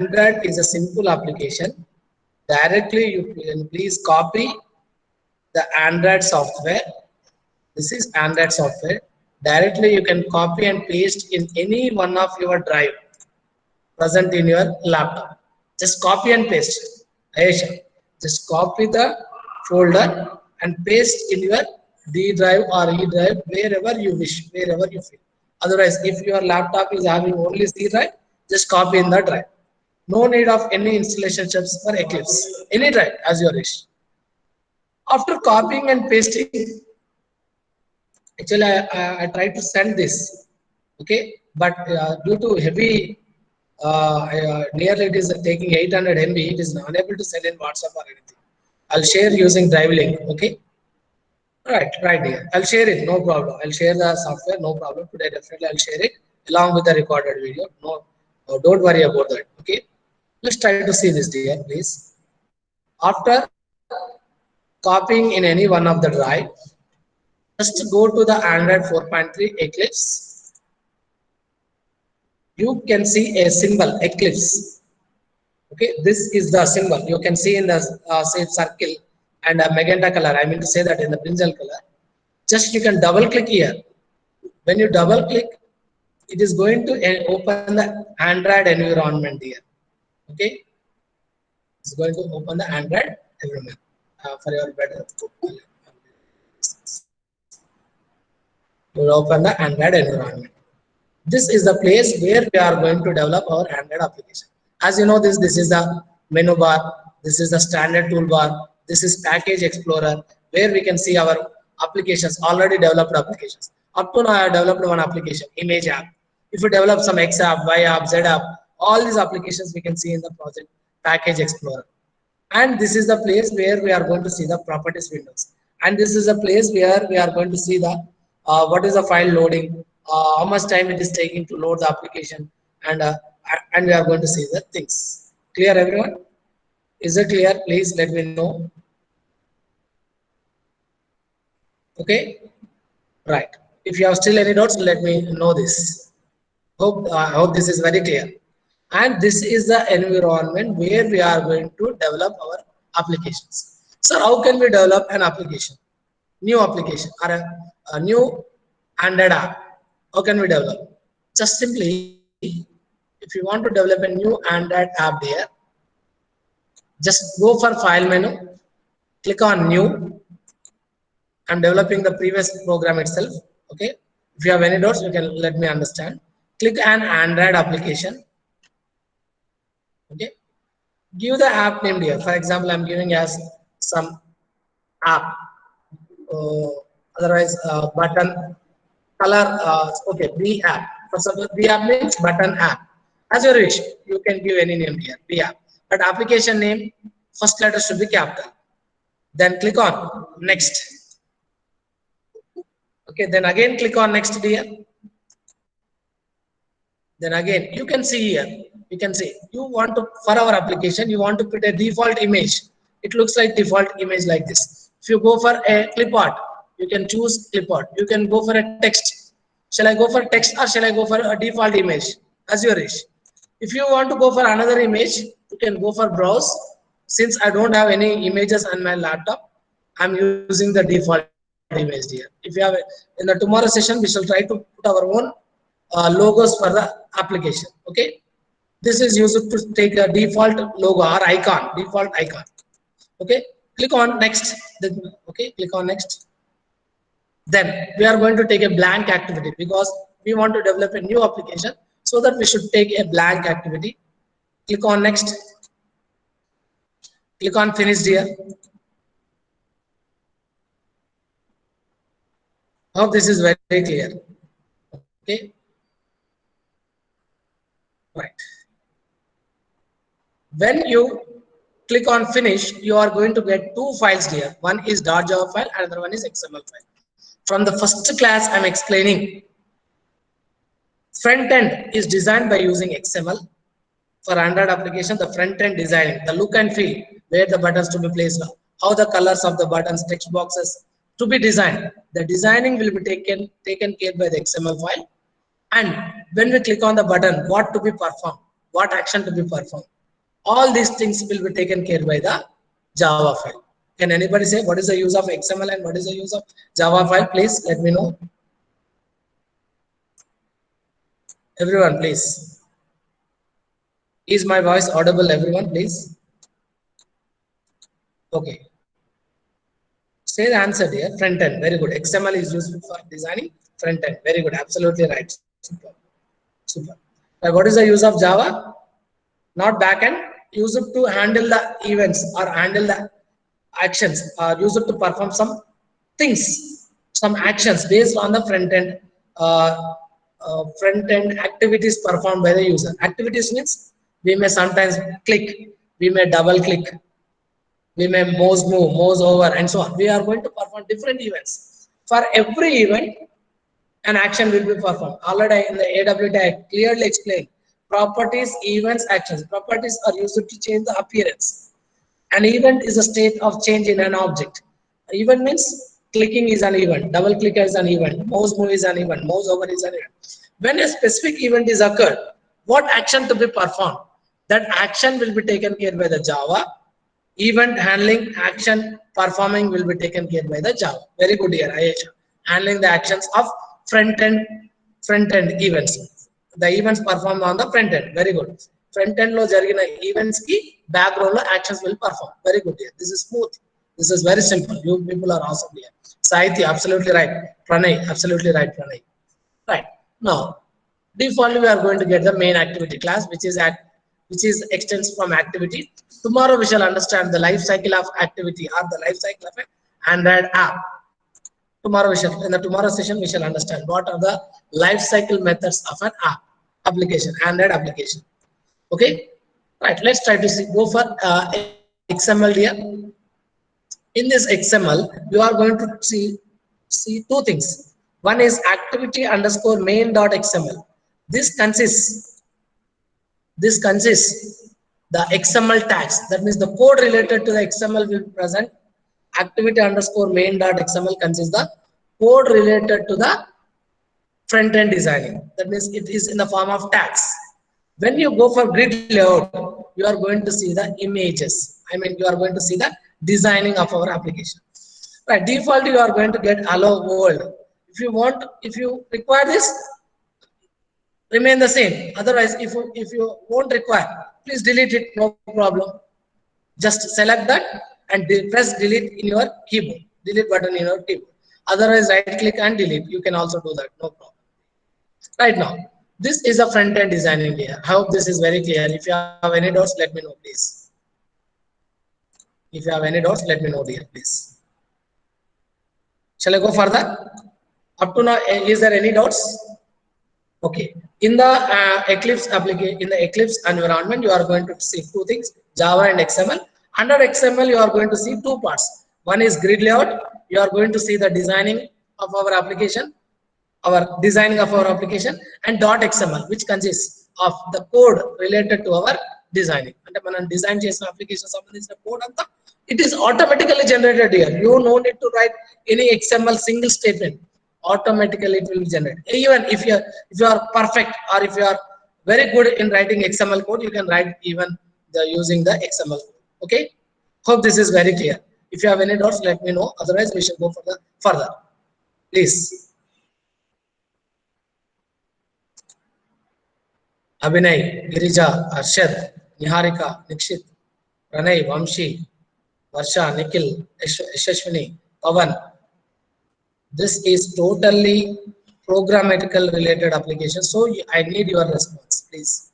Android is a simple application. Directly, you can please copy the Android software. This is Android software. Directly, you can copy and paste in any one of your drive present in your laptop. Just copy and paste. Ayesha, just copy the folder and paste in your D drive or E drive wherever you wish, wherever you feel. Otherwise, if your laptop is having only C drive, just copy in the drive. No need of any installation steps for Eclipse. Any drive as your wish. After copying and pasting, actually I tried to send this, okay, but due to heavy nearly it is taking 800 MB, it is unable to send in WhatsApp or anything. I'll share using drive link, okay. Right here. I'll share it, no problem. I'll share the software, no problem. Today definitely I'll share it along with the recorded video. No, don't worry about that. Okay. Let's try to see this, dear, please. After copying in any one of the drive, just go to the Android 4.3 Eclipse. You can see a symbol Eclipse. Okay, this is the symbol. You can see in the say circle and a magenta color. I mean to say that in the brinjal color. Just you can double click here. When you double click, it is going to open the Android environment here. Okay, it's going to open the Android environment for your better. You will open the Android environment. This is the place where we are going to develop our Android application. As you know, this is the menu bar. This is the standard toolbar. This is package explorer where we can see our applications, already developed applications. Up to now, I have developed one application, image app. If you develop some X app, Y app, Z app, all these applications we can see in the project package explorer. And this is the place where we are going to see the properties windows. And this is a place where we are going to see the what is the file loading, how much time it is taking to load the application, and we are going to see the things. Clear, everyone? Is it clear? Please let me know. Okay, right. If you have still any doubts, let me know this. Hope this is very clear. And this is the environment where we are going to develop our applications. So how can we develop an application, new application or a new Android app? How can we develop? Just simply, if you want to develop a new Android app there, just go for file menu, click on new. I'm developing the previous program itself. Okay, if you have any doubts, you can let me understand. Click an Android application. Okay, give the app name here. For example, I'm giving as some app. Otherwise, button color. Okay, B app. For example, B app means button app. As your wish, you can give any name here. B app. But application name, first letter should be capital. Then click on next. Okay, then again click on next here. Then again you can see here, you can see you want to, for our application you want to put a default image. It looks like default image like this. If you go for a clip art, you can choose clip art. You can go for a text. Shall I go for text or shall I go for a default image? As your wish. If you want to go for another image, you can go for browse. Since I don't have any images on my laptop, I'm using the default image here. If you have in the tomorrow session, we shall try to put our own logos for the application. Okay, this is used to take a default logo or icon, default icon. Okay, click on next. Okay, click on next. Then we are going to take a blank activity because we want to develop a new application, so that we should take a blank activity. Click on next. Click on finished here. Hope this is very clear. Okay, right. When you click on finish, you are going to get two files here. One is .java file, another one is XML file. From the first class, I'm explaining front end is designed by using XML. For Android application, the front end designing, the look and feel, where the buttons to be placed, how the colors of the buttons, text boxes to be designed. The designing will be taken care by the XML file. And when we click on the button, what to be performed, what action to be performed. All these things will be taken care by the Java file. Can anybody say what is the use of XML and what is the use of Java file? Please let me know. Everyone, please. Is my voice audible, everyone, please? Okay. Say the answer dear. Front end. Very good. XML is useful for designing front end. Very good. Absolutely right. Super. Super. Now, what is the use of Java? Not back end. Use it to handle the events or handle the actions, or use it to perform some things, some actions based on the front end activities performed by the user. Activities means we may sometimes click, we may double click, we may mouse move, mouse over, and so on. We are going to perform different events. For every event, an action will be performed. Already in the AWT I clearly explained properties, events, actions. Properties are used to change the appearance. An event is a state of change in an object. Event means clicking is an event, double click is an event, mouse move is an event, mouse over is an event. When a specific event is occurred, what action to be performed? That action will be taken care by the Java. Event handling, action performing will be taken care by the Java. Very good here, Ayesha. Handling the actions of front end events. The events performed on the front end. Very good. Front end lo jarigina events ki background lo actions will perform. Very good here. This is smooth. This is very simple. You people are awesome here. Sahiti, absolutely right. Pranay, absolutely right, Pranay. Right. Now, default we are going to get the main activity class, which is extends from activity. Tomorrow we shall understand the life cycle of activity or the life cycle of an Android app. Tomorrow in the tomorrow session we shall understand what are the life cycle methods of an app application, Android application. Okay, right. Let's try to go for XML here. In this XML, you are going to see two things. One is activity underscore main.xml. This consists the XML tags. That means the code related to the XML will present. Activity underscore main.xml consists the code related to the front end designing. That means it is in the form of tags. When you go for grid layout, you are going to see the images. I mean, you are going to see the designing of our application. By default, you are going to get hello world. If you require this, remain the same. Otherwise, if you won't require, please delete it, no problem. Just select that and press delete in your keyboard. Delete button in your keyboard. Otherwise, right click and delete. You can also do that, no problem. Right now, this is a front end designing layer. I hope this is very clear. If you have any doubts, let me know, please. If you have any doubts, let me know, dear, please. Shall I go further? Up to now, is there any doubts? Okay. In the Eclipse application, in the Eclipse environment, you are going to see two things: Java and XML. Under XML, you are going to see two parts. One is grid layout. You are going to see the designing of our application, and .xml, which consists of the code related to our designing. And when design application code, it is automatically generated here. You no need to write any XML single statement. Automatically it will be generated. Even if you are perfect, or if you are very good in writing XML code, you can write even using the XML code. Okay. Hope this is very clear. If you have any doubts, let me know. Otherwise, we should go further. Please. Abhinay, Girija, Arshad, Niharika, Nikshit, Pranay, Vamshi, Varsha, Nikhil, Yashashwini, Pavan. This is totally programmatical related application. So I need your response, please.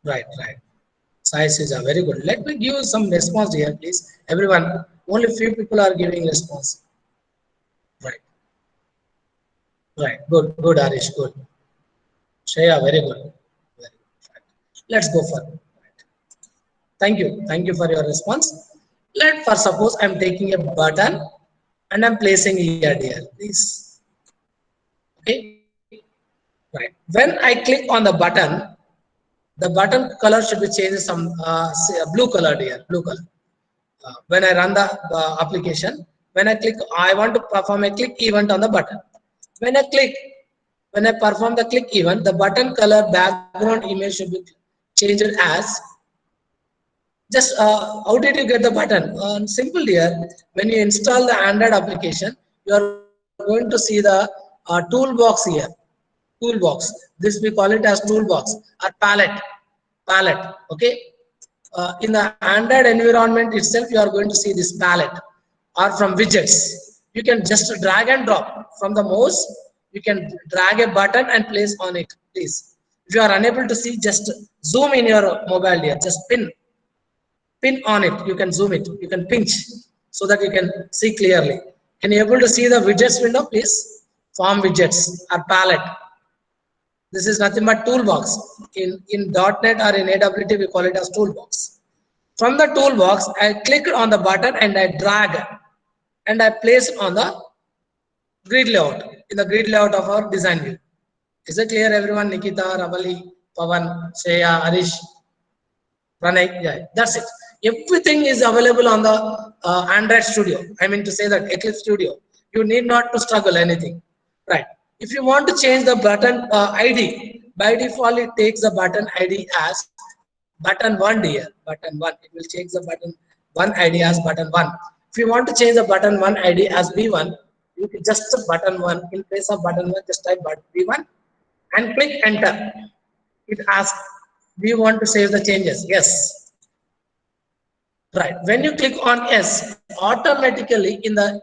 Right. Sai Sija, very good. Let me give you some response here, please. Everyone, only few people are giving response. Right. Good, Arish, good. Shreya, very good. Let's go for it. Thank you for your response. For suppose I'm taking a button and I'm placing here, dear, please. Okay. Right. When I click on the button color should be changed some blue color, dear, blue color. When I run the application, when I click, I want to perform a click event on the button. When I click, When I perform the click event, the button color background image should be changed as just how did you get the button? Simple here. When you install the Android application, you are going to see the toolbox here. Toolbox. This we call it as toolbox or palette. Okay. In the Android environment itself, you are going to see this palette or from widgets. You can just drag and drop from the mouse. You can drag a button and place on it, please. If you are unable to see, just zoom in your mobile here. Just pin on it. You can zoom it. You can pinch so that you can see clearly. Can you able to see the widgets window, please? Form widgets or palette. This is nothing but toolbox. In .NET or in AWT, we call it as toolbox. From the toolbox, I click on the button and I drag and I place on the grid layout, in the grid layout of our design view. Is it clear, everyone? Nikita, Ravali, Pavan, Shreya, Arish, Pranay, yeah, that's it. Everything is available on the Android Studio. I mean to say that Eclipse Studio. You need not to struggle anything, right? If you want to change the button ID, by default it takes the button ID as button 1 dear, button 1. It will change the button 1 ID as button 1. If you want to change the button 1 ID as B1, you can just button 1. In place of button 1, just type button B1 and click enter. It asks, do you want to save the changes? Yes. Right. When you click on yes, automatically in the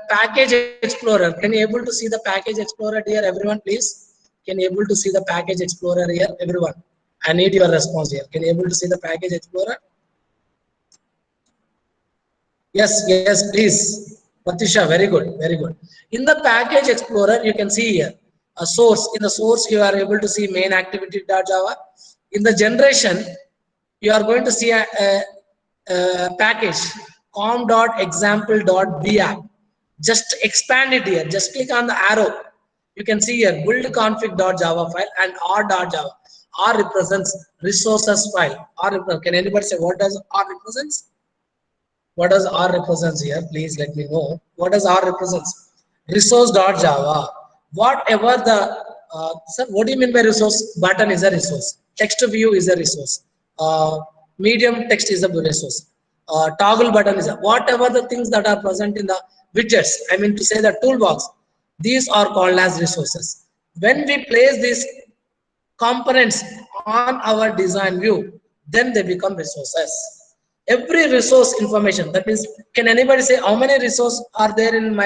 package explorer, can you able to see the package explorer here, everyone, please? Can you able to see the package explorer here, everyone? I need your response here. Can you able to see the package explorer? Yes, please. Patisha, very good, very good. In the package explorer, you can see here a source. In the source, you are able to see main activity.java. In the generation, you are going to see a package com.example.bapp. Just expand it here. Just click on the arrow. You can see here build config.java file and r.java. R represents resources file. Can anybody say what does R represents? What does R represents here? Please let me know. What does R represents? Resource.java. Whatever the sir, what do you mean by resource? Button is a resource. Text view is a resource. Medium text is a resource. Toggle button is a whatever the things that are present in the widgets. I mean to say the toolbox. These are called as resources. When we place these components on our design view, then they become resources. Every resource information, that means, can anybody say how many resources are there in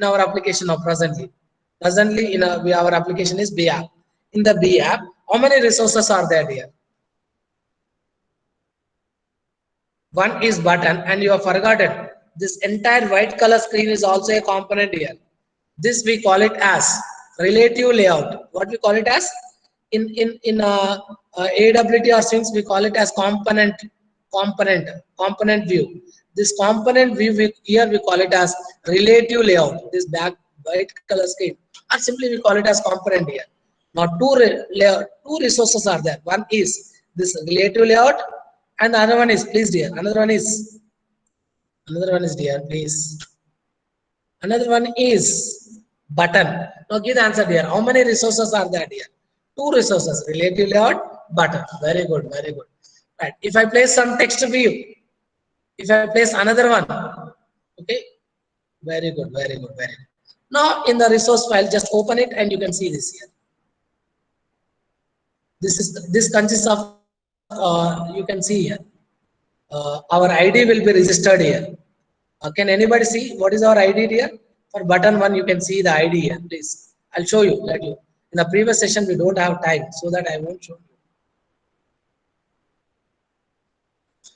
our application now presently? Presently in our application is B app. In the B app, how many resources are there here? One is button, and you have forgotten this entire white color screen is also a component here. This we call it as relative layout. What we call it as in AWT or Sphinx, we call it as component view. This component view here we call it as relative layout. This back white color screen, or simply we call it as component here. Now two resources are there. One is this relative layout, and the other one is, please dear, another one is dear, please. Another one is button. Now give the answer dear. How many resources are there here? Two resources, relative layout, button. Very good, very good. Right. If I place some text view, if I place another one, okay, very good, very good, very good. Now in the resource file, just open it and you can see this here. This consists of you can see here. Our ID will be registered here. Can anybody see what is our ID here? For button 1, you can see the ID here. Please, I'll show you. In the previous session, we don't have time, so that I won't show you.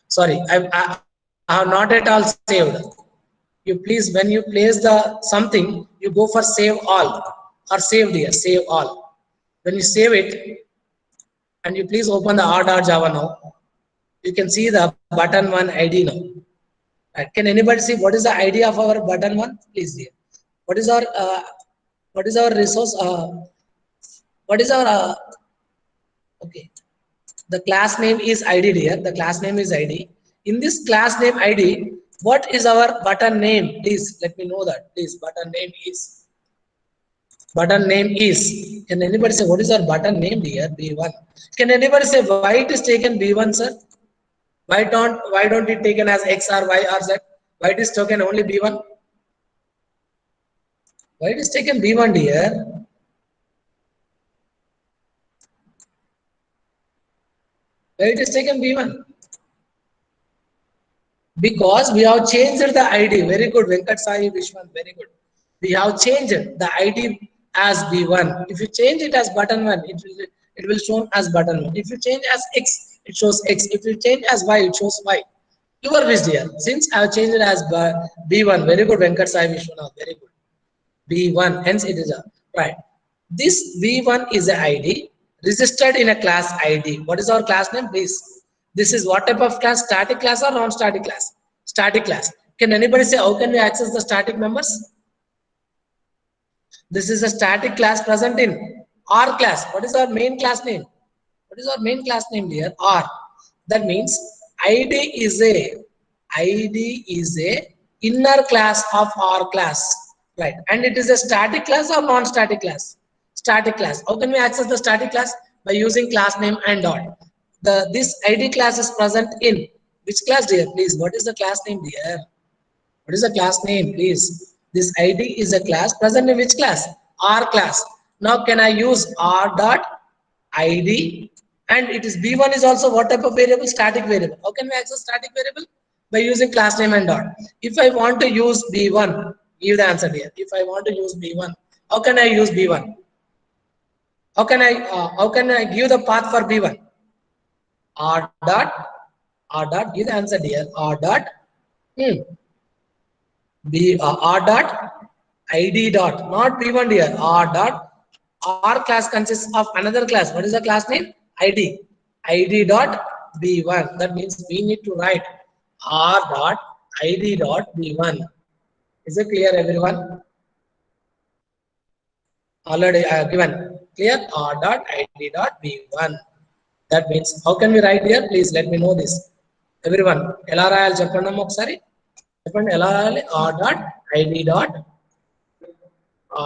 Sorry, I have not at all saved. You please, when you place the something, you go for save all or saved here. Save all. When you save it, and you please open the r.java now. You can see the button 1 ID now. Can anybody see what is the ID of our button 1? Please, dear. What is our resource? What is our okay? The class name is ID, dear. The class name is ID. In this class name ID, what is our button name? Please let me know that. Please, button name is Button name is. Can anybody say what is our button name here? B1. Can anybody say why it is taken B1, sir? Why don't it taken as X or Y or Z? Why it is taken only B1? Why it is taken B1, dear? Why it is taken B1? Because we have changed the ID. Very good, Venkat Sai Vishwan. Very good. We have changed the ID as B1. If you change it as button 1, it will show as button 1. If you change as X, it shows X. If you change as Y, it shows Y. Your wish, dear. Since I have changed it as B1, very good, Venkat Sai Vishwanath. Very good. B1, hence it is a right. This B1 is a ID registered in a class ID. What is our class name? This is what type of class? Static class or non-static class? Static class. Can anybody say how can we access the static members? This is a static class present in R class. What is our main class name? What is our main class name here? R. That means ID is a inner class of R class, right? And it is a static class or non-static class? Static class. How can we access the static class? By using class name and dot. This ID class is present in which class, dear? Please. What is the class name, dear? What is the class name, please? This ID is a class present in which class? R class. Now can I use R dot ID, and it is B1 is also what type of variable? Static variable. How can we access static variable? By using class name and dot. If I want to use B1, give the answer here. If I want to use B1, how can I use B1? How can I give the path for B1? R dot, give the answer here. R dot, R dot ID dot, not B1 here. R dot, R class consists of another class. What is the class name? ID. ID dot B1. That means we need to write R dot ID dot B1. Is it clear, everyone? Already I have given. Clear? R dot ID dot B1. That means how can we write here? Please let me know this. Everyone, ఎలా రాయాలి చెప్పండి అమ్మ ఒకసారి. చెప్పండి ఎలా రాయాలి? R dot ID dot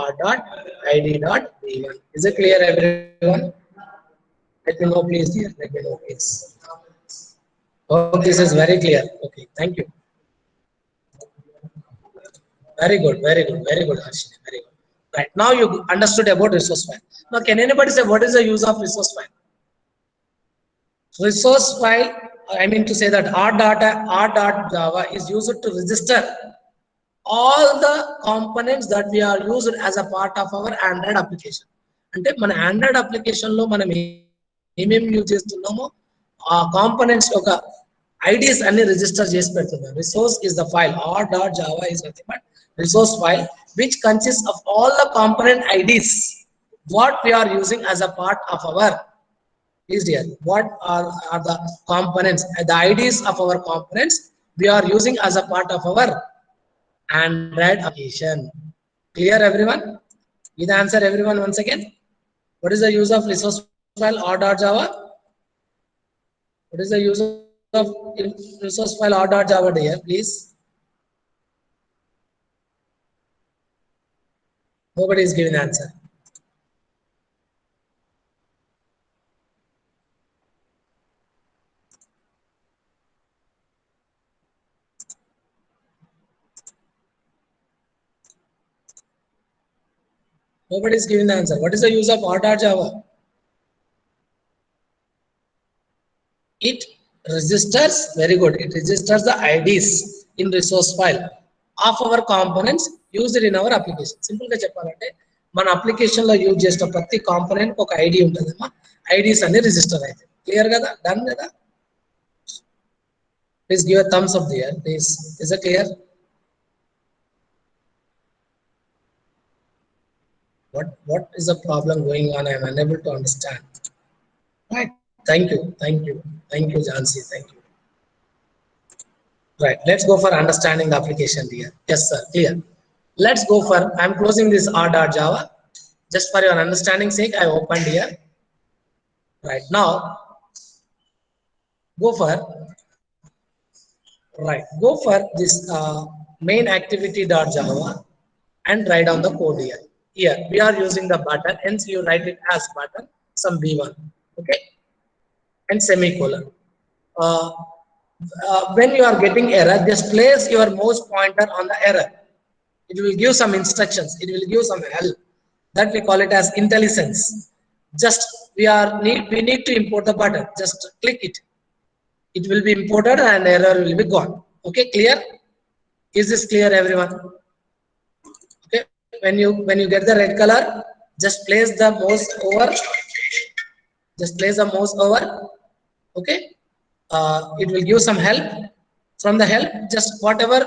R dot ID dot B1. Is it clear, everyone? Let me know, please, dear. Let me know, please. Oh, this is very clear. Okay, thank you. Very good, very good, very good, Harshini. Very good. Right, now you understood about resource file. Now, can anybody say what is the use of resource file? Resource file, I mean to say that R.Java is used to register all the components that we are used as a part of our Android application. అంటే మన Android application లో మనం ఏమేమి use చేస్తున్నామో ఆ components ఒక IDs అన్ని register చేసి పెడుతున్నాం. Resource is the file. R.Java is nothing but resource file which consists of all the component IDs what we are using as a part of our, please dear, what are the components, the IDs of our components we are using as a part of our Android application. Clear, everyone? Give the answer, everyone, once again. What is the use of resource file R.Java? What is the use of resource file R.Java, dear? Please. Nobody is giving the answer. Nobody is giving the answer. What is the use of R.Java? It registers, very good, it registers the IDs in resource file of our components used in our application. Simple ga cheppalante మన application లో use చేసిన ప్రతి component ఒక ID ఉంటుందమ్మా. IDs అన్ని register అయితే. Clear కదా? Done కదా? Please give a thumbs up there please. Is it clear? What is the problem going on? I am unable to understand. Right. Thank you, Jansi. Thank you. Right, let's go for understanding the application here. Yes, sir, clear. Let's go for, I'm closing this R.Java. Just for your understanding sake, I opened here. Right, now, go for this main activity.java and write down the code here. here we are using the button, hence you write it as button, some b1, okay, and semicolon. When you are getting error, just place your mouse pointer on the error. It will give some instructions, it will give some help, that we call it as IntelliSense. Just we need to import the button, just click it, it will be imported and error will be gone. Okay, clear? Is this clear, everyone? Okay, when you get the red color, just place the mouse over, just place the mouse over, okay. It will give some help. From the help, just whatever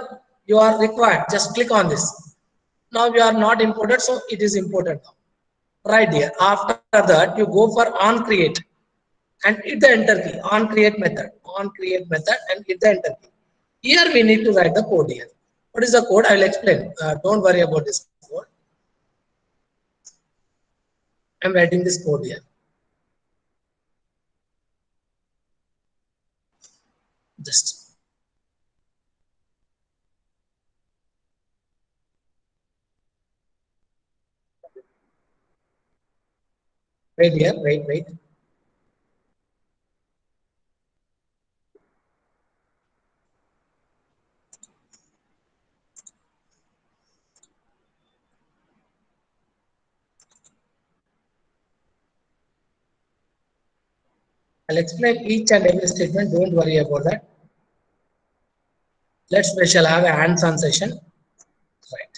you are required, just click on this. Now you are not imported, so it is imported now, right here. After that, you go for on create and hit the enter key, on create method, and hit the enter key. Here we need to write the code here. What is the code? I will explain. Don't worry about this code. I'm writing this code here. Just wait here, wait. I'll explain each and every statement. Don't worry about that. We shall have a hands-on session. Right.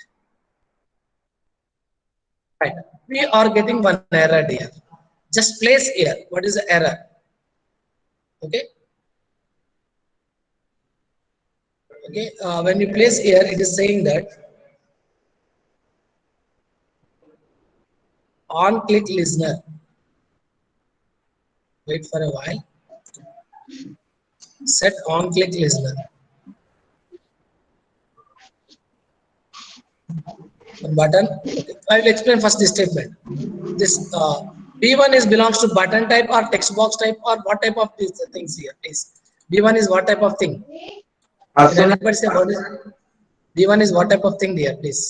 Right. We are getting one error here. Just place here. What is the error? Okay. Okay. When you place here, it is saying that on click listener. Wait for a while. Set on click listener. Button. Okay. I will explain first this statement. This B1 is belongs to button type or text box type, or what type of these things here, please? B1 is what type of thing? Can anybody say what is B1 is what type of thing here, please?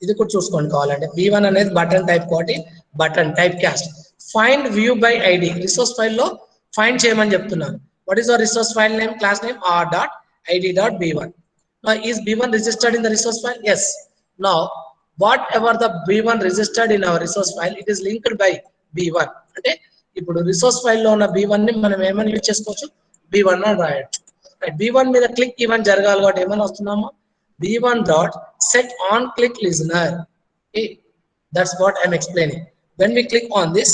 ఇది కూడా చూసుకోండి కావాలంటే B1 అనేది button type కోటి, button type cast. Find view by ID resource file లో find చేయమని చెప్తున్నాను. What is your resource file name, class name r.id.b1. Now is B1 registered in the resource file? Yes. Now whatever the B1 registered in our resource file, it is linked by B1. అంటే ఇప్పుడు resource file లో ఉన్న B1 ని మనం ఏమని use చేసుకోవచ్చు, B1 అని రాయొచ్చు. B1 మీద క్లిక్ ఈవెంట్ జరగాలి కాబట్టి ఏమని వస్తున్నామో B1 dot set on click listener. Okay, that's what I'm explaining. When we click on this,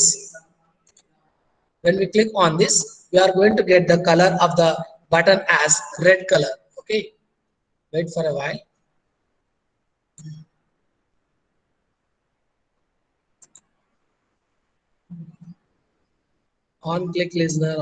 we are going to get the color of the button as red color. Okay, wait for a while. On click listener.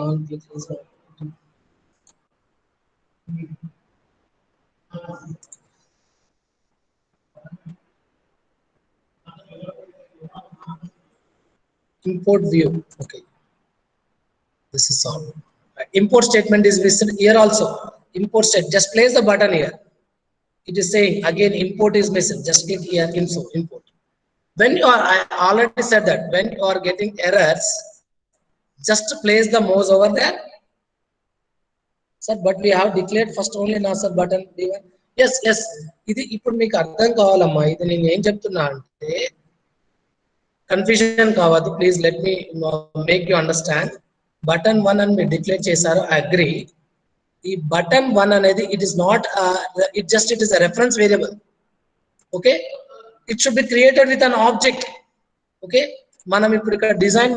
Import view. Okay, this is all. Import statement is listed here also. Import set, just place the button here. It is saying again import is missing. Just click here, info, import. When you are, I already said that when you are getting errors, just place the mouse over there. Sir, but we have declared first only now, sir, button B1. Yes. ఇది ఇప్పుడు మీకు అర్థం కావాలమ్మా. ఇది నేను ఏం చెప్తున్నా అంటే కన్ఫ్యూజన్ కావద్దు. Please let me make you understand. Button 1 అని మీరు డిక్లేర్ చేశారు, అగ్రి. ఈ బటన్ 1 అనేది it is not it is a reference variable. Okay, it should be created with an object. Okay, మనం ఇప్పుడు ఇక్కడ డిజైన్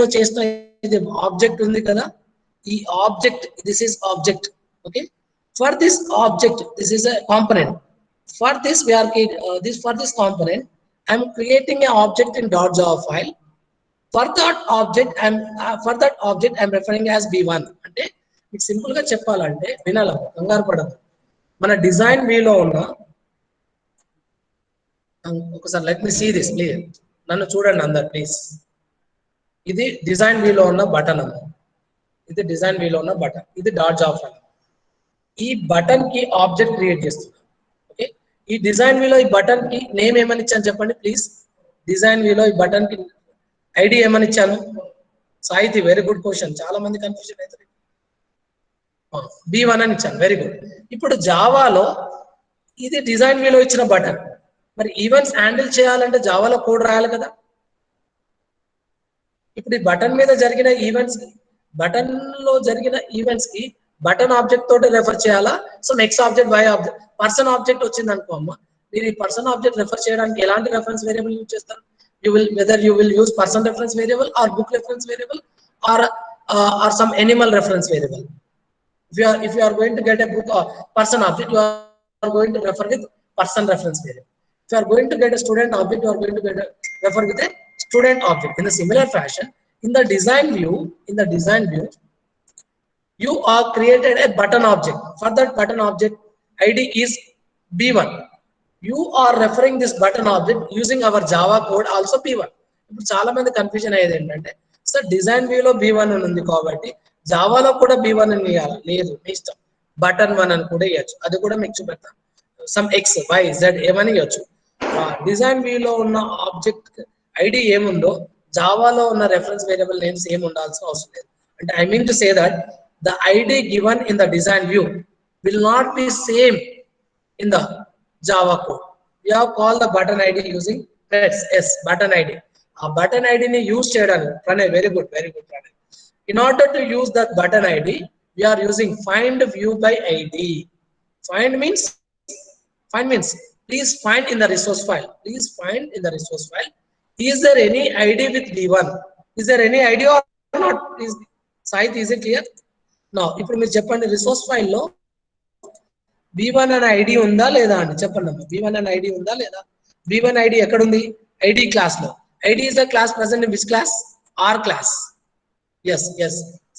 లో చేస్తున్న ఇది ఆబ్జెక్ట్ ఉంది కదా, ఈ object, this is object. Okay, for this object this is a component. For this we are for this component I am creating a object in .java file. For that object I am referring as B1. అంటే మీకు simple గా చెప్పాలంటే వినాల, కంగారు పడదు. మన design వ్యూలో ఉన్న ఒకసారి let me see this please, నన్ను చూడండి అందరు ప్లీజ్. ఇది డిజైన్ వ్యూలో ఉన్న బటన్ అన్న, ఇది డిజైన్ వ్యూలో ఉన్న బటన్, ఇది .java ఫైల్. ఈ బటన్ కి ఆబ్జెక్ట్ క్రియేట్ చేస్తున్నాం. ఓకే, ఈ డిజైన్ వ్యూలో ఈ బటన్ కి నేమ్ ఏమని ఇచ్చాను చెప్పండి ప్లీజ్. డిజైన్ వ్యూలో ఈ బటన్ కి ఐడి ఏమని ఇచ్చాను? Sahiti, very good question. చాలా మంది కన్ఫ్యూజన్ అవుతుంది. B1 అని ఇచ్చాను, వెరీ గుడ్. ఇప్పుడు జావాలో ఇది డిజైన్ వ్యూలో ఇచ్చిన బటన్. మరి ఈవెంట్స్ హ్యాండిల్ చేయాలంటే జావాలో కోడ్ రాయాలి కదా. ఇప్పుడు ఈ బటన్ మీద జరిగిన ఈవెంట్స్, బటన్ లో జరిగిన ఈవెంట్స్ కి బటన్ ఆబ్జెక్ట్ తోటి రెఫర్ చేయాలా? So next object Y object person object వచ్చింది అనుకో అమ్మ, మీరు ఈ పర్సన్ ఆబ్జెక్ట్ రెఫర్ చేయడానికి ఎలాంటి రెఫరెన్స్ వేరియబుల్ యూజ్ చేస్తారు? Whether you will use person reference variable or book reference variable or some animal reference variable. If you are going to get a book or person object, you are going to refer with person reference variable. If you are going to get a student object, you are going to refer with a student object. In a similar fashion, in the design view, you are created a button object. For that button object, ID is B1. You are referring this button object using our Java code also B1. ఇప్పుడు చాలా మంది confusion అయ్యేది ఏంటంటే, sir design వ్యూలో B1 ఉంది కాబట్టి జావాలో కూడా B1 అని ఇవ్వాలి. లేదు, మీ ఇష్టం. బటన్ 1 అని కూడా ఇవ్వచ్చు, అది కూడా మీకు చూపెడతాను. సమ్ ఎక్స్ వై జెడ్ ఏమని ఇవ్వచ్చు. డిజైన్ వ్యూలో ఉన్న ఆబ్జెక్ట్ ఐడి ఏముందో జావాలో ఉన్న రెఫరెన్స్ వేరియబుల్ నేమ్స్ ఏమి ఉండాల్సిన అవసరం లేదు. అంటే I mean to say that the ID given in the design view will not be same in the Java code. We have called the button ID using S button ID. A button ID ni use cheyadani Pranay, very good Pranay. In order to use that button ID, we are using find view by ID. Find means please find in the resource file. Is there any ID with B1? Is there any ID or not? Sahit, is it clear? Now, ఇప్పుడు మీరు చెప్పండి, resource ఫైల్లో B1 అనే ID ఉందా లేదా అండి చెప్పండి అమ్మా. B1 అనే ఐడి ఉందా లేదా? B1 ఐడి ఎక్కడ ఉంది? ఐడి క్లాస్ లో. ID is the class present in which class? R class. Yes,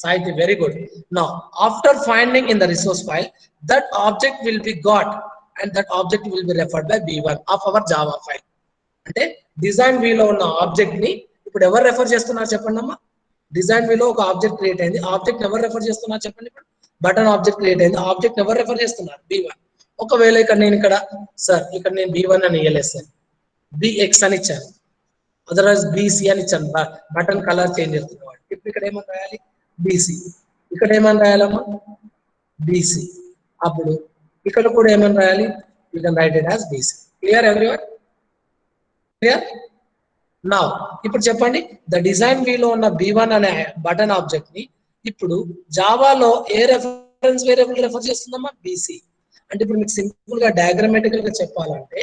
Sahiti, very good. Now, after finding in the resource file, that object will be got and that object will be referred by B1 of our Java file. అంటే డిజైన్ వ్యూలో ఉన్న object ని ఇప్పుడు ఎవరు refer చేస్తున్నారు చెప్పండి అమ్మా. డిజైన్ వ్యూలో ఒక ఆబ్జెక్ట్ క్రియేట్ అయింది, ఆబ్జెక్ట్ ఎవరు రెఫర్ చేస్తున్నారు చెప్పండి. ఇప్పుడు బటన్ ఆబ్జెక్ట్ క్రియేట్ అయింది, ఆబ్జెక్ట్ ఎవరు రెఫర్ చేస్తున్నారు? B1. ఒకవేళ ఇక్కడ నేను B1 అని ఇవ్వలేదు సార్, BX అని ఇచ్చాను, అదర్వైజ్ BC అని ఇచ్చాను, బటన్ కలర్ చేంజ్ చేస్తున్నాడు. ఇప్పుడు ఇక్కడ ఏమని రాయాలి? BC. ఇక్కడ ఏమని రాయాలమ్మా? BC. అప్పుడు ఇక్కడ కూడా ఏమని రాయాలి? You can write it as BC. Clear everyone? Clear? Now ఇప్పుడు చెప్పండి, ద డిజైన్ వ్యూలో ఉన్న B1 అనే బటన్ ఆబ్జెక్ట్ ని ఇప్పుడు జావాలో ఏ రెఫరెన్స్ వేరియబుల్ రెఫర్ చేస్తుందమ్మా? BC. అంటే ఇప్పుడు మీకు సింపుల్ గా డయాగ్రామేటికల్ గా చెప్పాలంటే,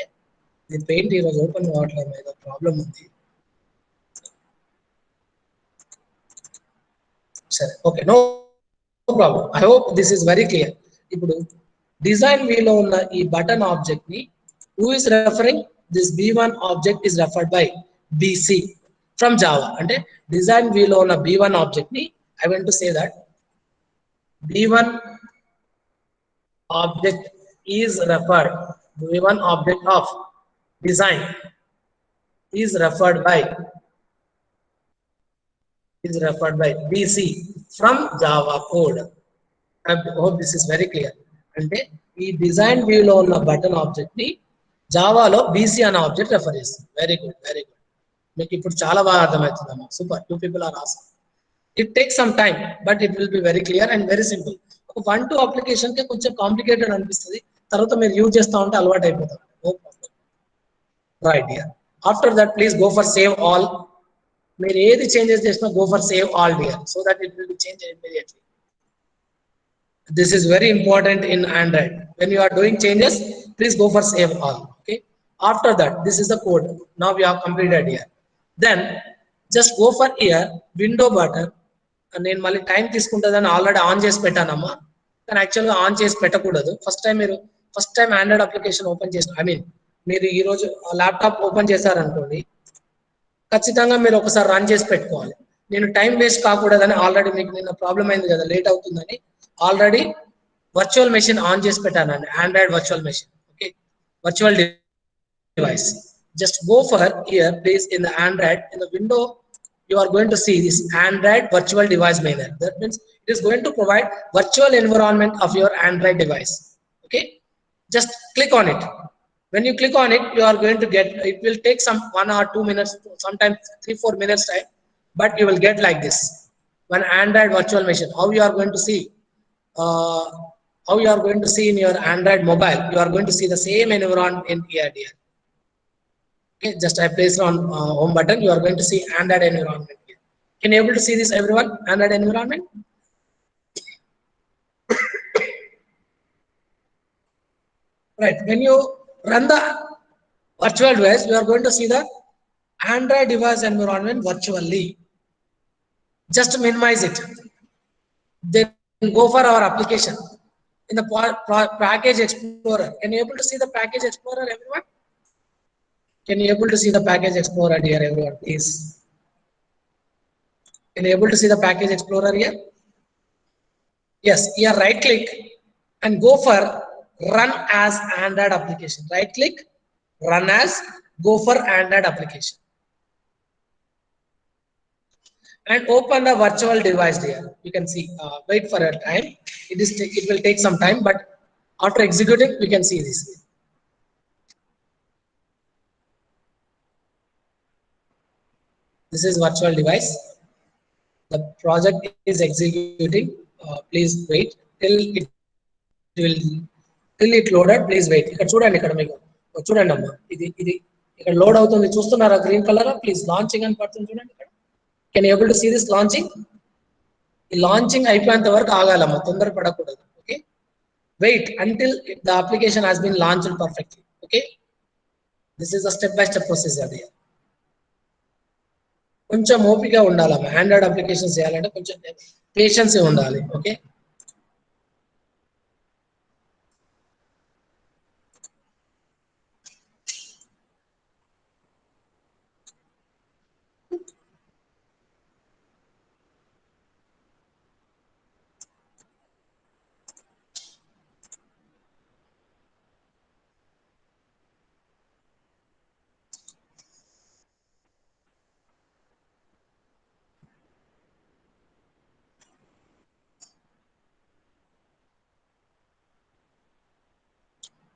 ఇది పెయింట్ ఈరోజు ఓపెన్ కావట్లేదు, ఏదో ప్రాబ్లం ఉంది. సరే, okay, no problem. I hope this is very clear. ఇప్పుడు డిజైన్ వ్యూలో ఉన్న ఈ బటన్ ఆబ్జెక్ట్ ని who is referring? This B1 object is referred by BC from Java. అంటే డిజైన్ వ్యూలో ఉన్న B1 ఆబ్జెక్ట్ ని I want to say that B1 object is referred, B1 object of design is referred by BC from Java code. I hope this is very clear. అంటే ఈ design వ్యూలో ఉన్న button object ని జావాలో BC అనే object refer చేస్తుంది. Very good. మీకు ఇప్పుడు చాలా బాగా అర్థమవుతుందమ్మా. Super, 2 people are asking. It takes some time, but it will be very clear and very simple. ఒక 1-2 అప్లికేషన్ కి కొంచెం కాంప్లికేటెడ్ అనిపిస్తుంది, తర్వాత మీరు యూజ్ చేస్తా ఉంటే అలవాటు అయిపోతుంది. No problem. Right dear. After that please go for save all. మీరు ఏది చేంజెస్ చేసినా go for save all dear, so that it will be change immediately. This is very important in Android. When you are doing changes, please go for save all. Okay. After that, this is the code. Now we have completed here. Then just go for here window button. And నేను మళ్ళీ time తీసుకుంటుందని already on చేసి పెట్టానమ్మా, కానీ యాక్చువల్గా on చేసి పెట్టకూడదు. First time Android application open చేసిన, I mean మీరు ఈ రోజు ల్యాప్టాప్ ఓపెన్ చేశారనుకోండి, ఖచ్చితంగా మీరు ఒకసారి రన్ చేసి పెట్టుకోవాలి. నేను టైం వేస్ట్ కాకూడదని ఆల్రెడీ మీకు నిన్న ప్రాబ్లం అయింది కదా, లేట్ అవుతుందని ఆల్రెడీ వర్చువల్ మెషిన్ ఆన్ చేసి పెట్టానండి, Android virtual machine. Okay, virtual device. Just go for here please in the Android, in the window you are going to see this Android virtual device manager. That means it is going to provide virtual environment of your Android device. Okay, just click on it. When you click on it, you are going to get, it will take some 1 or 2 minutes, sometimes 3-4 minutes time, but you will get like this. One Android virtual machine, how you are going to see, uh, how you are going to see in your Android mobile, you are going to see the same environment in here, dear. Okay, just I placed on home button, you are going to see Android environment here. Can you able to see this, everyone? Android environment. Right. When you run the virtual device, you are going to see the Android device environment virtually. Just minimize it. Then go for our application. In the package explorer, can you able to see the package explorer, everyone? Can you able to see the package explorer here, everyone, please? Can you able to see the package explorer here? Yes, here right click and go for run as Android application. Right click, run as, go for Android application. And open the virtual device there. You can see, wait for a time. It will take some time, but after executing, we can see this. This is virtual device. The project is executing. Please wait till it will, till it loaded. Please wait. ఇక్కడ చూడండి, ఇక్కడ మీకు చూడండి అమ్మా, ఇది ఇక్కడ load అవుతుంది, చూస్తున్నారా గ్రీన్ కలర్? ప్లీజ్ లాంచింగ్ అని పడుతుంది చూడండి ఇక్కడ. Can able to see this launching? ఈ లాంచింగ్ అయిపోయేంత వరకు ఆగాలమ్మా, తొందరపడకూడదు. Okay, wait until the application has been launched perfectly. Okay, this is a step by step procedure there. కొంచెం ఓపిక ఉండాలమ్మా, ఆండ్రాయిడ్ అప్లికేషన్స్ చేయాలంటే కొంచెం పేషెన్స్ ఉండాలి. Okay,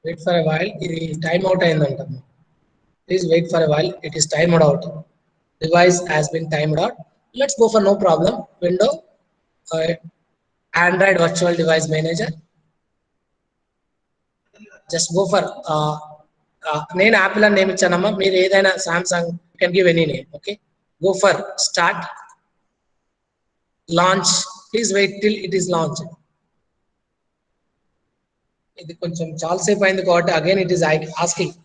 wait for a while. ఇది టైమ్ అవుట్ అయిందంటమ్మా. Please wait for a while, it is timed out. Device has been timed out. Let's go for no problem. Window, Android virtual device manager. Just go for నేను Apple అని name ఇచ్చానమ్మా, మీరు ఏదైనా Samsung, you can give any name. Okay, go for start, launch. Please wait till it is launch. ఇది కొంచెం చాలాసేపు అయింది కాబట్టి again it is asking,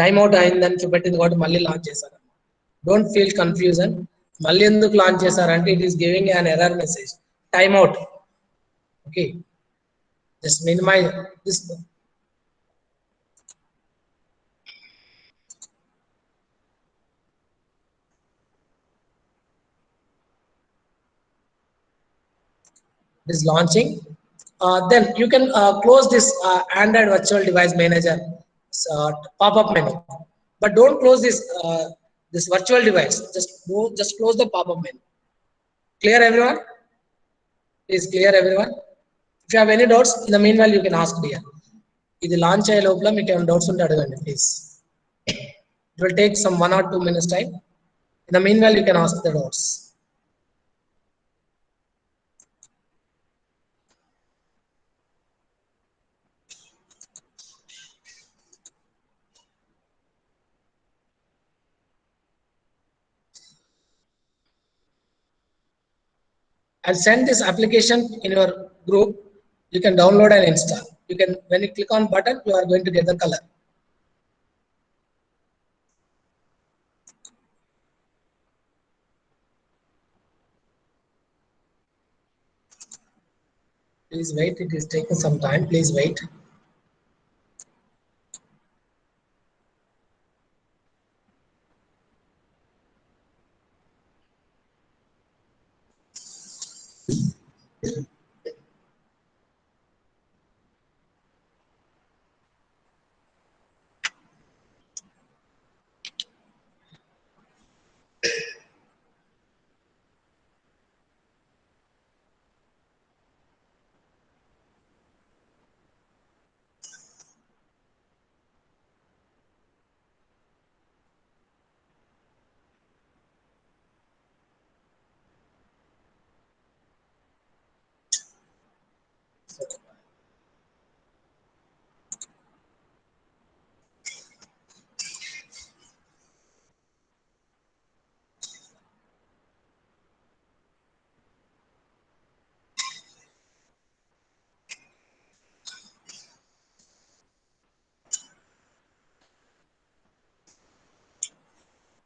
time out అయిందని చూపెట్టింది కాబట్టి మళ్ళీ లాంచ్ చేశారు. Don't feel confusion. మళ్ళీ ఎందుకు లాంచ్ చేశారంటే it is giving an error message, time out. Okay, just minimize this. Is launching. Then you can close this Android virtual device manager pop-up menu, but don't close this this virtual device. Just close the pop-up menu. Clear, everyone? Is clear, everyone? If you have any doubts, in the meanwhile you can ask here. This launch అయ్యే లోపల మీకు ఏమైనా doubts ఉంటే అడగండి, please. It will take some 1 or 2 minutes time. In the meanwhile you can ask the doubts. I'll send this application in your group. You can download and install. You can, when you click on button, you are going to get the color. Please wait. It is taking some time. Please wait.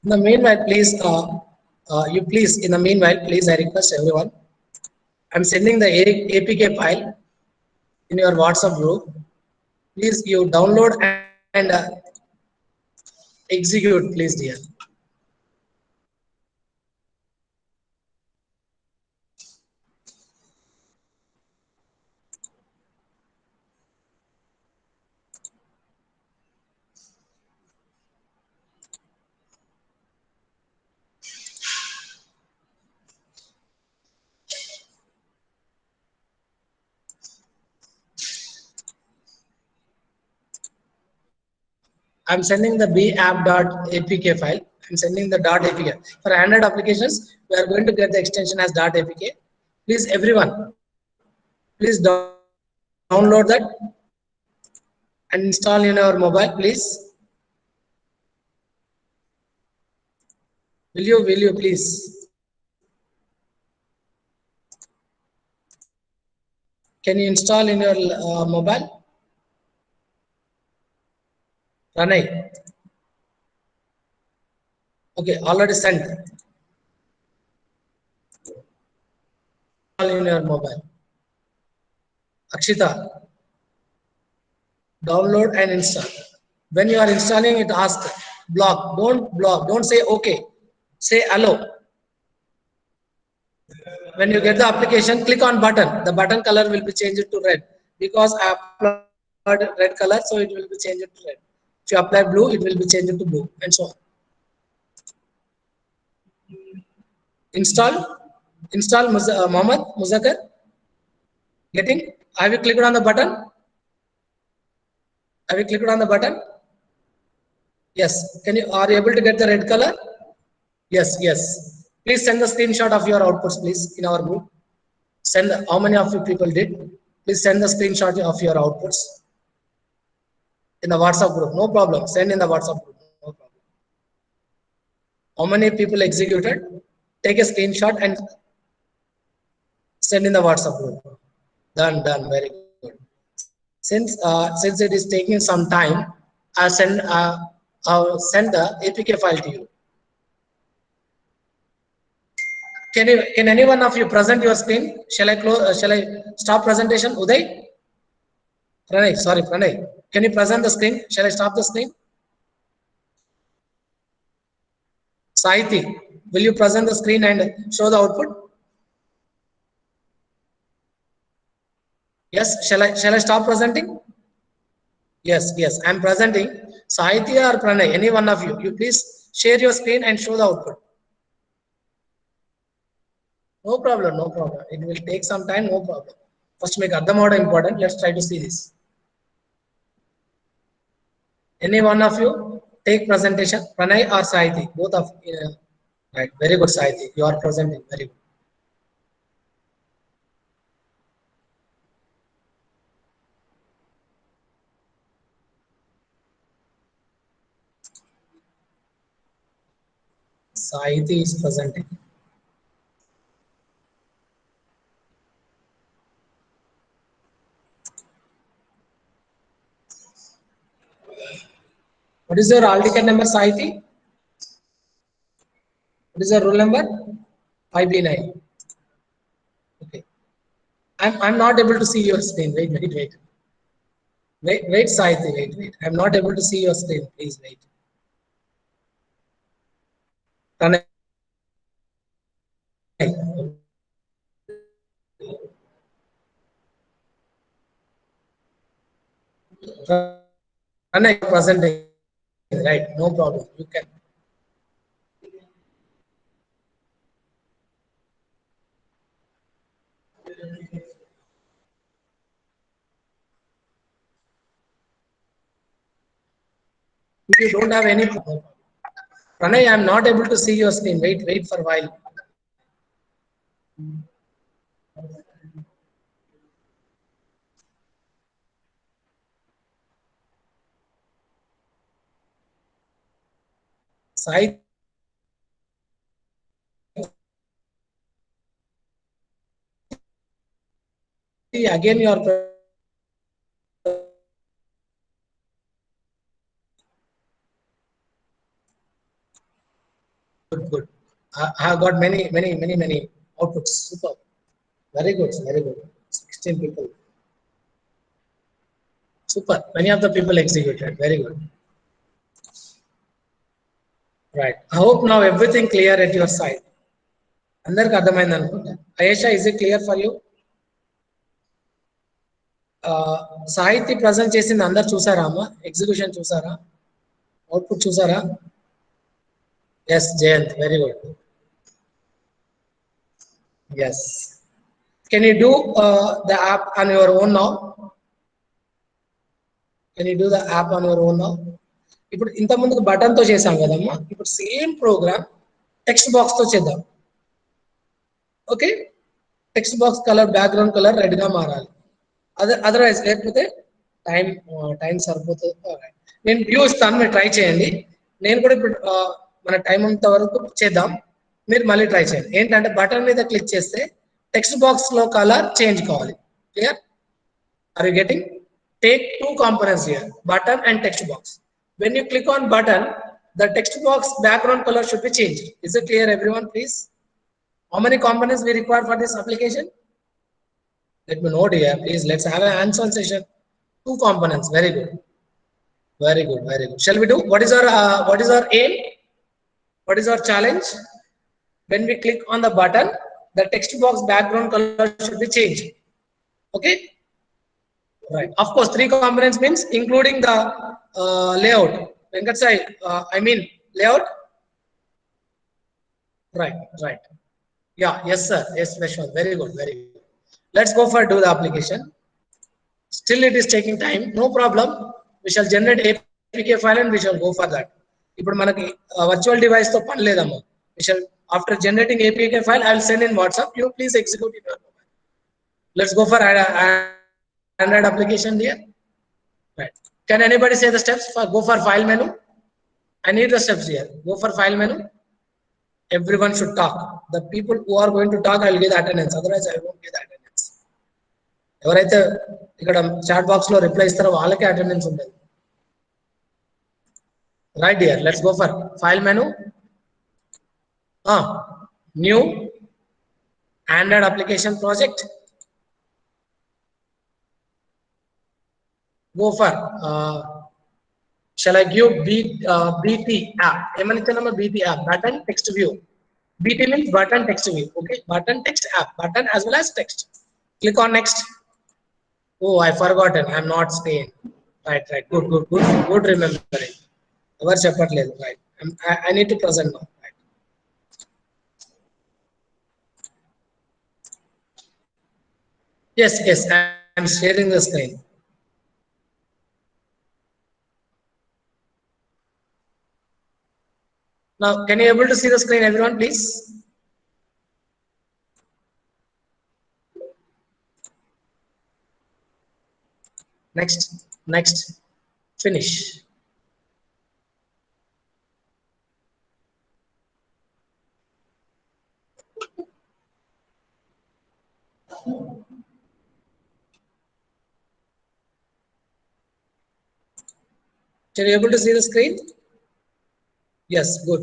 In the meanwhile, please, in the meanwhile, please, I request everyone. I'm sending the APK file in your WhatsApp group. Please, you download and execute, please, dear. I'm sending the bapp.apk file. I'm sending the .apk. For Android applications, we are going to get the extension as .apk. Please, everyone, please download that and install in your mobile, please. Will you please? Can you install in your mobile? Pranay. Okay, already sent. Install in your mobile. Akshita, download and install. When you are installing it, ask block. Don't block. Don't say okay. Say allow. When you get the application, click on button. The button color will be changed to red because I applied red color, so it will be changed to red. If you apply blue, it will be changed to blue, and so on. Install. Install Mohammed Muzakar. Getting? Have you clicked on the button? Have you clicked on the button? Yes. Can you are you able to get the red color? Yes, yes. Please send the screenshot of your outputs, please, in our group. Send how many of you people did. Please send the screenshot of your outputs in the WhatsApp group. No problem. Send in the WhatsApp group. No problem. How many people executed? Take a screenshot and send in the WhatsApp group. Done, done. Very good. Since it is taking some time, I'll send the APK file to you. Can any one of you present your screen? Shall I close? Shall I stop presentation? Uday? Pranay, sorry, Pranay. Can you present the screen? Shall I stop the screen? Saiti, will you present the screen and show the output? Yes. Shall I stop presenting? Yes, yes. I'm presenting. Saiti or Pranay, any one of you. You please share your screen and show the output. No problem, no problem. It will take some time, no problem. First make Ardham order important. Let's try to see this. Any one of you take presentation, Pranay or Saiti, both of right. Very good, Saiti. You are presenting. Very good. Saiti is presenting. What is your roll ticket number, Saiti? What is your roll number? 5B9. Okay. I'm not able to see your screen. Wait. Wait, Saiti, wait. I'm not able to see your screen. Please wait. Pranay. Pranay presenting. Right, no problem. You can. If you don't have any problem. Pranay, I'm not able to see your screen. Wait for a while. Sai, again you are good. I have got many outputs. Super. Very good, very good. 16 people. Super. Many of the people executed. Very good. Right. I hope now everything clear at your side. అందరికి అర్థమైంది అనుకుంటా. Ayesha, is it clear for you? Sahitya present చేసింది అందరు చూసారా అమ్మా? Execution చూసారా? Output చూసారా? Yes Jayant, very good. Yes. Can you do the app on your own now? Can you do the app on your own now? ఇప్పుడు ఇంత ముందుకు button తో చేసాం కదమ్మా, ఇప్పుడు సేమ్ ప్రోగ్రామ్ టెక్స్ట్ బాక్స్ తో చేద్దాం. Okay, text box colour background colour red గా మారాలి. అదర్వైజ్ లేకపోతే టైం సరిపోతుంది. నేను వ్యూ ఇస్తాను, మీరు ట్రై చేయండి. నేను కూడా ఇప్పుడు మన టైం అంత వరకు చేద్దాం, మీరు మళ్ళీ ట్రై చేయండి. ఏంటంటే బటన్ మీద క్లిక్ చేస్తే టెక్స్ట్ బాక్స్ లో కలర్ చేంజ్ కావాలి. Clear? Are you getting? Take two components here, button and text box. When you click on button, the text box background color should be changed. Is it clear, everyone, please? How many components we require for this application? Let me know here, please. Let's have a hands-on session. Two components. Very good. Very good. Very good. Shall we do? What is our aim? What is our challenge? When we click on the button, the text box background color should be changed. Okay. Right. Of course, three components means including the layout. Venkat Sai, I mean layout. Right. Right. Yeah. Yes, sir. Yes, Vishwan. Very good. Very good. Let's go for do the application. Still, it is taking time. No problem. We shall generate APK file and we shall go for that. ఇప్పుడు మనకి virtual device తో పని లేదమ్మా. We shall, after generating APK file, I will send in WhatsApp. You please execute it. Let's go for Android application here. Right. Can anybody say the steps? Go for file menu. I need the steps here. Go for file menu. Everyone should talk. The people who are going to talk, I will get attendance. Otherwise, I won't get attendance. ఎవరైతే ఇక్కడ chat box లో reply ఇస్తారో వాళ్ళకే attendance ఉంటుంది. Right here. Let's go for file menu. New Android application project. Go for shall I give BT app? BT app, button text view. BT means button text view. Okay, button text app, button as well as text. Click on next. Oh, I forgotten. I'm not staying. Right. Good remembering. Ever chepatledu. Right. I need to present now. Right. Yes. I'm sharing the screen. Now, can you able to see the screen, everyone, please? Next, finish. Can you able to see the screen? Yes, good.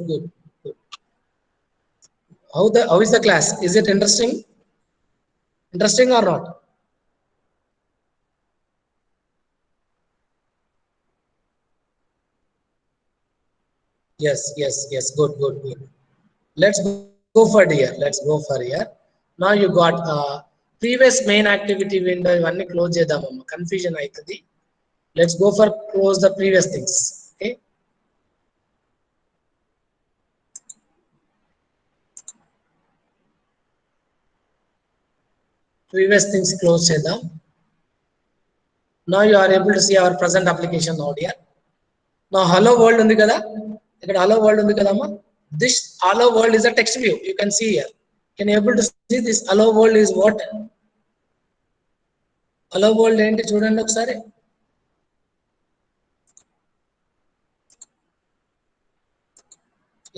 How is the class? Is it interesting? Interesting or not? Yes. Good. Let's go for here. Now you got previous main activity window. Ivanni close chedamamma. Confusion aitadi. Let's go for close the previous things. Okay. Previous things close chedam. Now you are able to see our present application now here. Now hello world undi kada. Ikkada hello world undi kadamma. This hello world is a text view. You can see here. Can you able to see this hello world is what? Hello world enti chudandi okasari.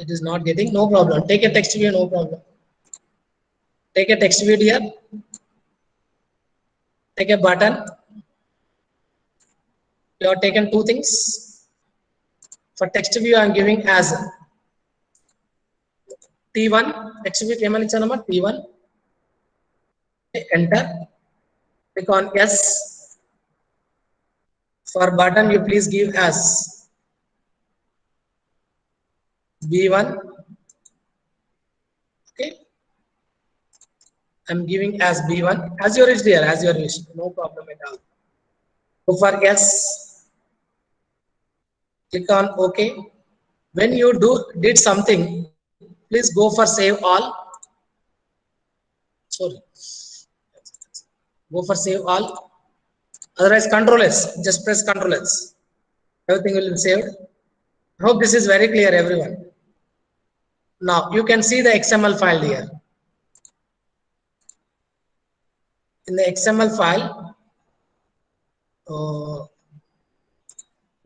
It is not getting. No problem. Take a text view. No problem. Take a text view here. Take a button. You have taken two things. For text view, I am giving as T1 next week ఏమని ఇచ్చానమ్మా T1 enter click on S for button you please give as B1 okay I'm giving as B1 as your wish dear as your wish no problem at all go for S click on OK when you did something please go for save all sorry go for save all otherwise control S just press control S everything will be saved I hope this is very clear everyone now you can see the XML file here in the XML file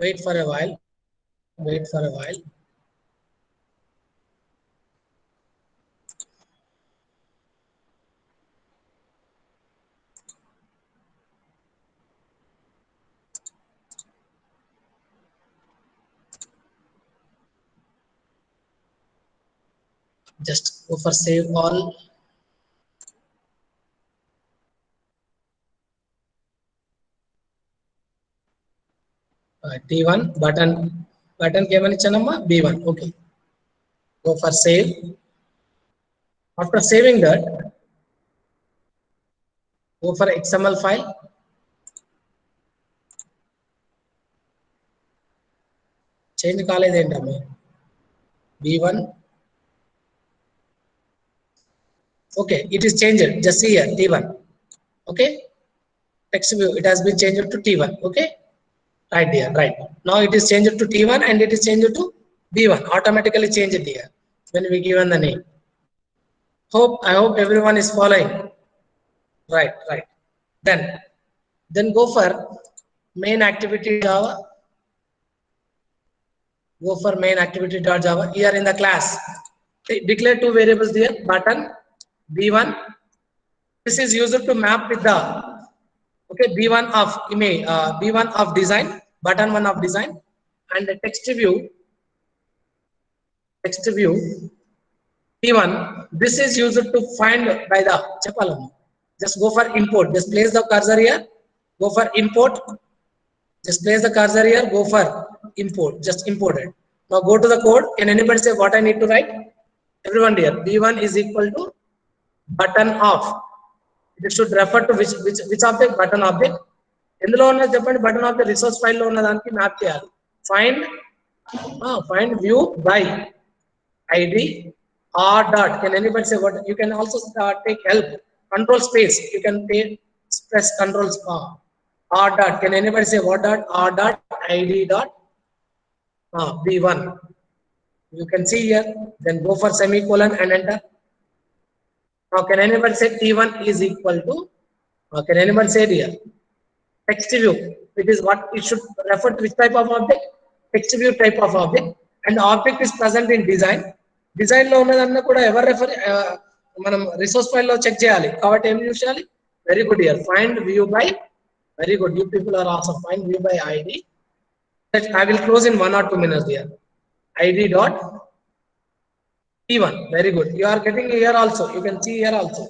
wait for a while just go for save all T1 button కేమని ఇచ్చానమ్మా B1 okay go for save after saving that go for XML file change కాలేదేంటమ్మా B1 okay it is changed just see here T1 okay text view it has been changed to T1 okay right here right now it is changed to T1 and it is changed to B1 automatically changed here when we given the name I hope everyone is following right then go for main activity Java go for main activity.java here in the class declare two variables there button B1 this is used to map with the okay B1 of image B1 of design button 1 of design and the text view T1 this is used to find by the just go for import just place the cursor here go for import just place the cursor here go for import just import it now go to the code can anybody say what I need to write everyone here B1 is equal to button of it should refer to which object button object ఎందులో ఉన్నది చెప్పండి button of the resource file లో ఉన్న దానికి map చేయాలి find view by id r dot can anybody say what you can also take help control space you can press control r dot can anybody say what dot r dot id dot B1 you can see here then go for semicolon and enter now can anybody say T1 is equal to can anybody say here text view it is what it should refer to which type of object text view type of object and the object is present in design లో ఉన్నదన్న కూడా ఎవరు refer మనం resource file లో check చేయాలి కాబట్టి ఏం use చేయాలి very good here find view by very good you people are also find view by id I will close in 1 or 2 minutes here id dot T1 very good you are getting here also you can see here also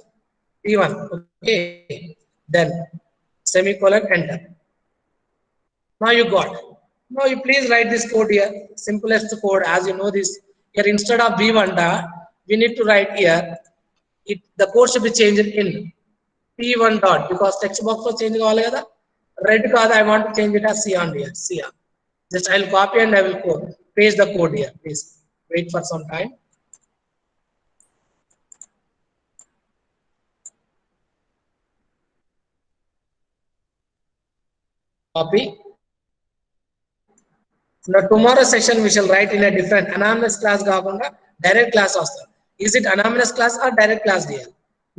T1 okay then semicolon enter now you got now you please write this code here simplest code as you know this here instead of B1 we need to write here the code should be changed in T1 dot because text box lo change kavali kada red kada I want to change it as cyan here cyan just I will copy and I will paste the code here please wait for some time copy now tomorrow session we shall write in a different anonymous class kaakunda direct class vastadu is it anonymous class or direct class dear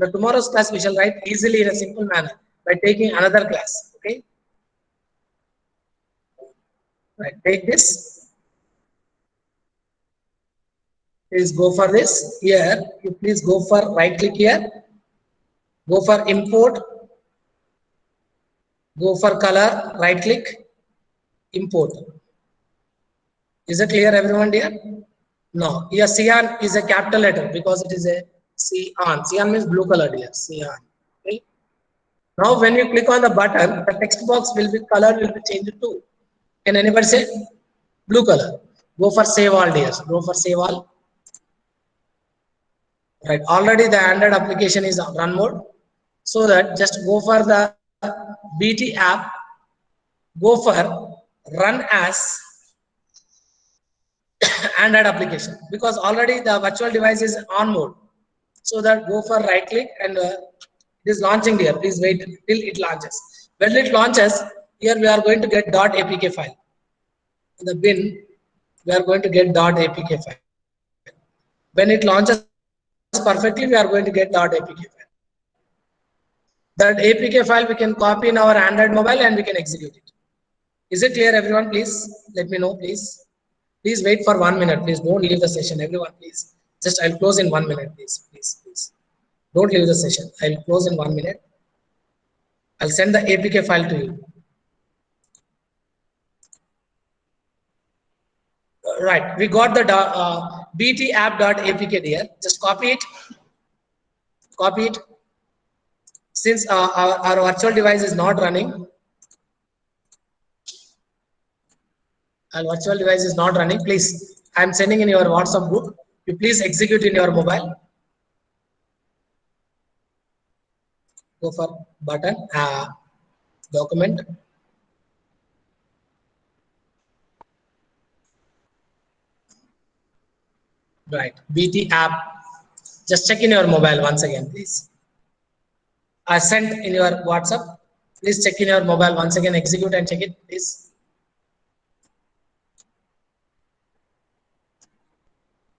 now tomorrow's class we shall write easily in a simple manner by taking another class okay right take this please go for this here you please go for right click here go for import go for color right click import is it clear everyone dear No, here cyan is a capital letter because it is a cyan. Cyan means blue color here. Cyan. Okay. Now when you click on the button, the text box will be color will be changed to. Can anybody say blue color? Go for save all, dears. Go for save all. Right. Already the Android application is on run mode. So that just go for the BT app. Go for run as Android application because already the virtual device is on mode. So that go for right click and it is launching here. Please wait till it launches. When it launches, here we are going to get .apk file. In the bin, we are going to get .apk file. When it launches perfectly, we are going to get .apk file. That APK file we can copy in our Android mobile and we can execute it. Is it clear, everyone? Please let me know, please. Please wait for 1 minute. Please don't leave the session, everyone. Please. Just I'll close in 1 minute, please. Please. Don't leave the session. I'll close in 1 minute. I'll send the APK file to you. Right. We got the BT app.apk here. Just copy it. Copy it. Since our virtual device is not running, our virtual device is not running, please, I am sending in your WhatsApp group. You please execute in your mobile. Go for button, document. Right, BT app. Just check in your mobile once again, please. I sent in your WhatsApp. Please check in your mobile once again, execute and check it, please.